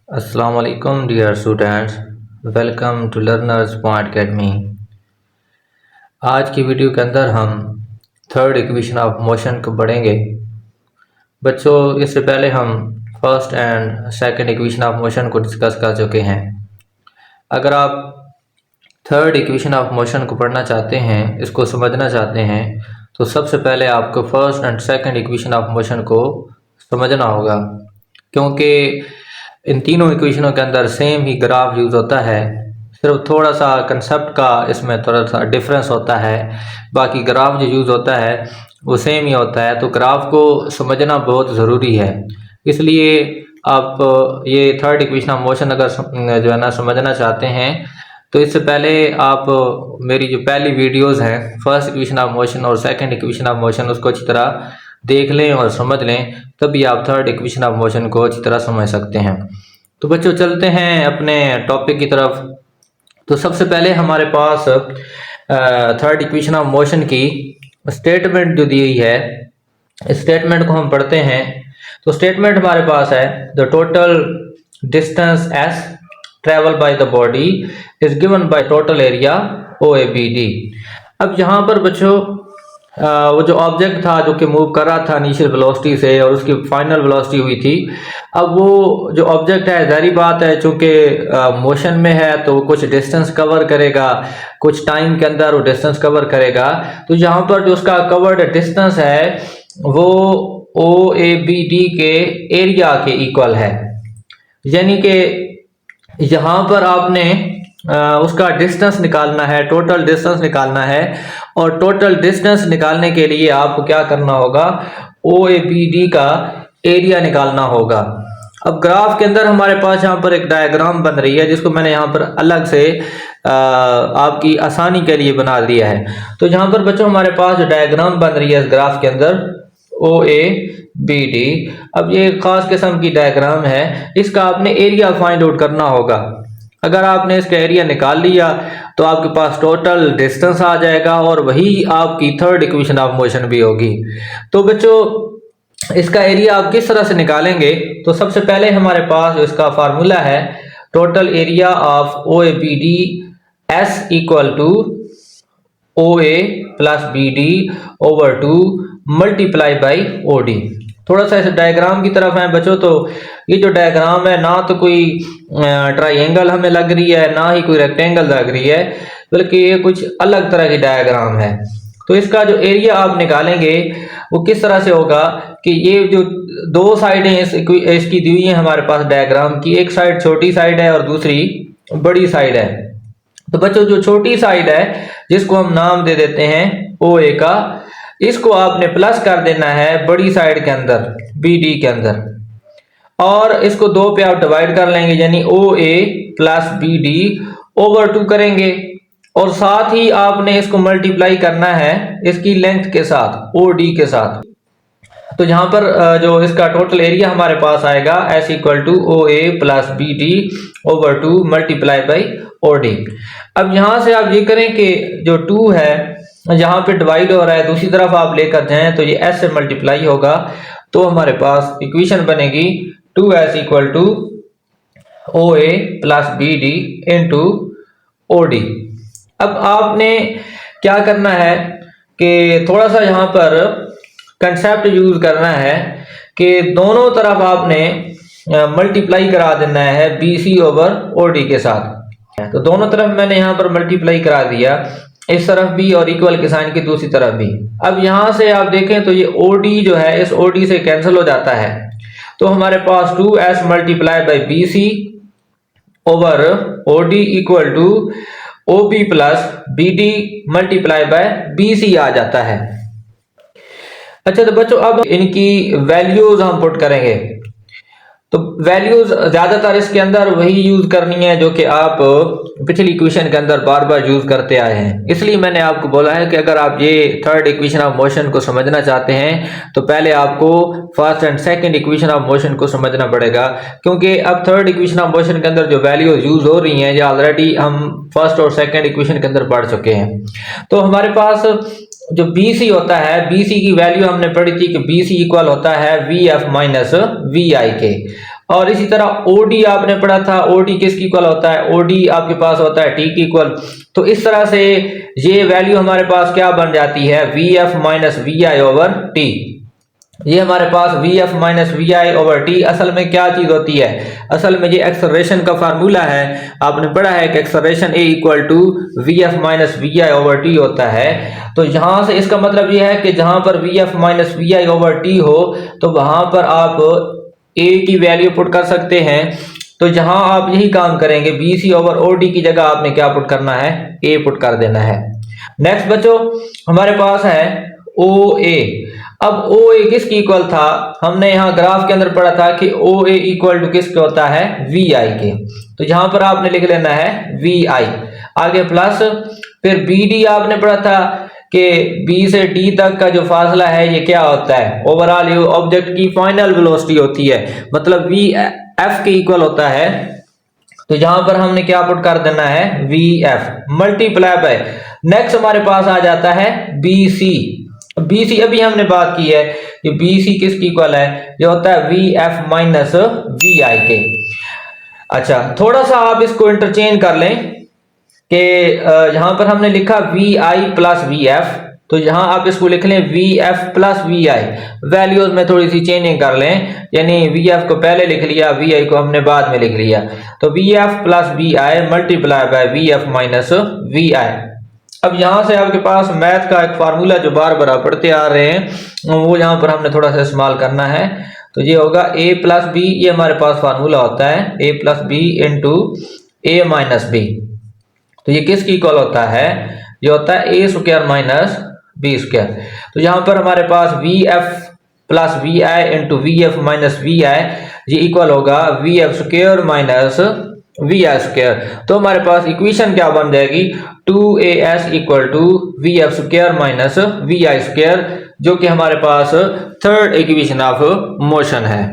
Assalamu alaikum dear students, welcome to Learners Point Academy। आज की video के अंदर हम थर्ड इक्वेशन ऑफ मोशन को पढ़ेंगे। बच्चों, इससे पहले हम first and second equation of motion को डिस्कस कर चुके हैं। अगर आप थर्ड इक्वेशन ऑफ मोशन को पढ़ना चाहते हैं, इसको समझना चाहते हैं, तो सबसे पहले आपको first and second equation of motion को समझना होगा, क्योंकि इन तीनों इक्वेशनों के अंदर सेम ही ग्राफ यूज़ होता है। सिर्फ थोड़ा सा कंसेप्ट का इसमें थोड़ा सा डिफरेंस होता है, बाकी ग्राफ जो यूज़ होता है वो सेम ही होता है। तो ग्राफ को समझना बहुत ज़रूरी है। इसलिए आप ये थर्ड इक्वेशन ऑफ मोशन अगर जो है ना समझना चाहते हैं, तो इससे पहले आप मेरी जो पहली वीडियोस हैं फर्स्ट इक्वेशन ऑफ मोशन और सेकंड इक्वेशन ऑफ मोशन, उसको अच्छी तरह देख लें और समझ लें, तभी आप थर्ड इक्वेशन ऑफ मोशन को अच्छी तरह समझ सकते हैं। तो बच्चों, चलते हैं अपने टॉपिक की तरफ। तो सबसे पहले हमारे पास थर्ड इक्वेशन ऑफ मोशन की स्टेटमेंट जो दी हुई है, इस स्टेटमेंट को हम पढ़ते हैं। तो स्टेटमेंट हमारे पास है, the total distance S travel by the body is given by total area OABD। अब यहाँ पर बच्चों वो जो ऑब्जेक्ट था जो कि मूव कर रहा था इनिशियल वेलोसिटी से और उसकी फाइनल वेलोसिटी हुई थी। अब वो जो ऑब्जेक्ट है, जारी बात है, चूंकि मोशन में है तो कुछ डिस्टेंस कवर करेगा, कुछ टाइम के अंदर वो डिस्टेंस कवर करेगा। तो यहाँ पर जो उसका कवर्ड डिस्टेंस है वो OABD के एरिया के इक्वल है। यानी कि यहाँ पर आपने उसका डिस्टेंस निकालना है, टोटल डिस्टेंस निकालना है, और टोटल डिस्टेंस निकालने के लिए आपको क्या करना होगा, OABD का एरिया निकालना होगा। अब ग्राफ के अंदर हमारे पास यहाँ पर एक डायग्राम बन रही है, जिसको मैंने यहाँ पर अलग से आपकी आसानी के लिए बना दिया है। तो यहाँ पर बच्चों हमारे पास जो डायग्राम बन रही है इस ग्राफ के अंदर OABD, अब ये खास किस्म की डायग्राम है, इसका आपने एरिया फाइंड आउट करना होगा। अगर आपने इसका एरिया निकाल लिया तो आपके पास टोटल डिस्टेंस आ जाएगा और वही आपकी थर्ड इक्वेशन ऑफ मोशन भी होगी। तो बच्चों, इसका एरिया आप किस तरह से निकालेंगे? तो सबसे पहले हमारे पास जो इसका फार्मूला है, total area of OABD S equal to OA plus BD over 2 multiply by OD। थोड़ा सा इस डायग्राम की तरफ है बच्चों। तो ये जो डायग्राम है, ना तो कोई ट्राइंगल हमें लग रही है, ना ही कोई रेक्टेंगल लग रही है, बल्कि ये कुछ अलग तरह की डायग्राम है। तो इसका जो एरिया आप निकालेंगे वो किस तरह से होगा कि ये जो दो साइडें इसकी दी हुई है हमारे पास डायग्राम की, एक साइड छोटी साइड है और दूसरी बड़ी साइड है। तो बच्चों, जो छोटी साइड है जिसको हम नाम दे देते हैं OA का, इसको आपने प्लस कर देना है बड़ी साइड के अंदर BD के अंदर, और इसको 2 पे आप डिवाइड कर लेंगे, यानी OA प्लस BD ओवर 2 करेंगे, और साथ ही आपने इसको मल्टीप्लाई करना है इसकी लेंथ के साथ, OD के साथ। तो यहाँ पर जो इसका टोटल एरिया हमारे पास आएगा S equal to OA plus BD over 2 multiply by OD। अब यहाँ से आप ये करें कि जो 2 है जहां पे डिवाइड हो रहा है, दूसरी तरफ आप लेकर जाएं तो ये S से मल्टीप्लाई होगा, तो हमारे पास इक्वेशन बनेगी 2S equal to OA plus BD into OD। अब आपने क्या करना है कि थोड़ा सा यहाँ पर कंसेप्ट यूज करना है कि दोनों तरफ आपने मल्टीप्लाई करा देना है BC ओवर OD के साथ। तो दोनों तरफ मैंने यहाँ पर मल्टीप्लाई करा दिया, इस तरफ भी और इक्वल के साइन की दूसरी तरफ भी। अब यहां से आप देखें तो ये OD जो है इस OD से कैंसिल हो जाता है, तो हमारे पास 2S multiply by BC over OD equal to OB plus BD multiply by BC आ जाता है। अच्छा, तो बच्चों अब इनकी वैल्यूज हम पुट करेंगे। तो वैल्यूज ज्यादातर इसके अंदर वही यूज करनी है जो कि आप पिछली इक्वेशन के अंदर बार बार यूज करते आए हैं। इसलिए मैंने आपको बोला है कि अगर आप ये थर्ड इक्वेशन ऑफ मोशन को समझना चाहते हैं तो पहले आपको first and second equation of motion को समझना पड़ेगा, क्योंकि अब थर्ड इक्वेशन ऑफ मोशन के अंदर जो वैल्यूज यूज हो रही हैं ये ऑलरेडी हम फर्स्ट और सेकंड इक्वेशन के अंदर पढ़ चुके हैं। तो हमारे पास जो BC होता है, BC की वैल्यू हमने पढ़ी थी कि BC इक्वल होता है VF माइनस VI के, और इसी तरह ओडी आपने पढ़ा था, ओडी किसकी इक्वल होता है, ओडी आपके पास होता है टी की इक्वल। तो इस तरह से ये वैल्यू हमारे पास क्या बन जाती है, V F minus V I over T. ये हमारे पास V F minus V I over T असल में क्या चीज होती है, असल में ये एक्सेलरेशन का फार्मूला है। आपने पढ़ा है कि acceleration A equal to V F minus V I over T होता है। तो यहां से इसका मतलब ये है कि जहां पर V F minus V I over T हो तो वहां पर आप ए की वैल्यू पुट कर सकते हैं। तो जहां आप यही काम करेंगे, B C over O D की जगह आपने क्या पुट करना है, ए पुट कर देना है। नेक्स्ट बच्चों हमारे पास है ओ ए। अब ओ ए किसकी इक्वल था, हमने यहाँ ग्राफ के अंदर पढ़ा था कि ओ ए इक्वल टू किसके होता है, वी आई के। तो यहां पर आपने लिख लेना है वी आई, आगे प्लस, फिर बी डी आपने पढ़ा था कि बी से डी तक का जो फासला है ये क्या होता है, ओवरऑल ये ऑब्जेक्ट की फाइनल वेलोसिटी होती है, मतलब वी एफ के इक्वल होता है। तो यहां पर हमने क्या पुट कर देना है, V F multiply by, next हमारे पास आ जाता है बी सी। बी सी अभी हमने बात की है कि बी सी किसकी इक्वल है, जो होता है वी एफ माइनस वी आई के। अच्छा थोड़ा सा आप इसको इंटरचेंज कर लें कि यहां पर हमने लिखा V I plus V F, तो यहां आप इसको लिख लें V F plus V I, values में थोड़ी सी चेंजिंग कर लें, यानी वी एफ को पहले लिख लिया, वी आई को हमने बाद में लिख लिया। तो V F plus V I multiply by V F minus V I. अब यहां से आपके पास मैथ का एक फार्मूला जो बार बार पढ़ते आ रहे हैं वो यहां पर हमने थोड़ा सा इस्तेमाल करना है। तो ये होगा ए प्लस बी, ये हमारे पास फार्मूला होता है A plus B into A minus B. तो ये किसकी इक्वल होता है, ये होता है A square minus B square. तो यहां पर हमारे पास V F plus V I into V F minus V I, ये इक्वल होगा V F square minus V I square. तो हमारे पास इक्वेशन क्या बन जाएगी, 2as equal to V F square minus V I square, जो कि हमारे पास थर्ड इक्वेशन ऑफ मोशन है।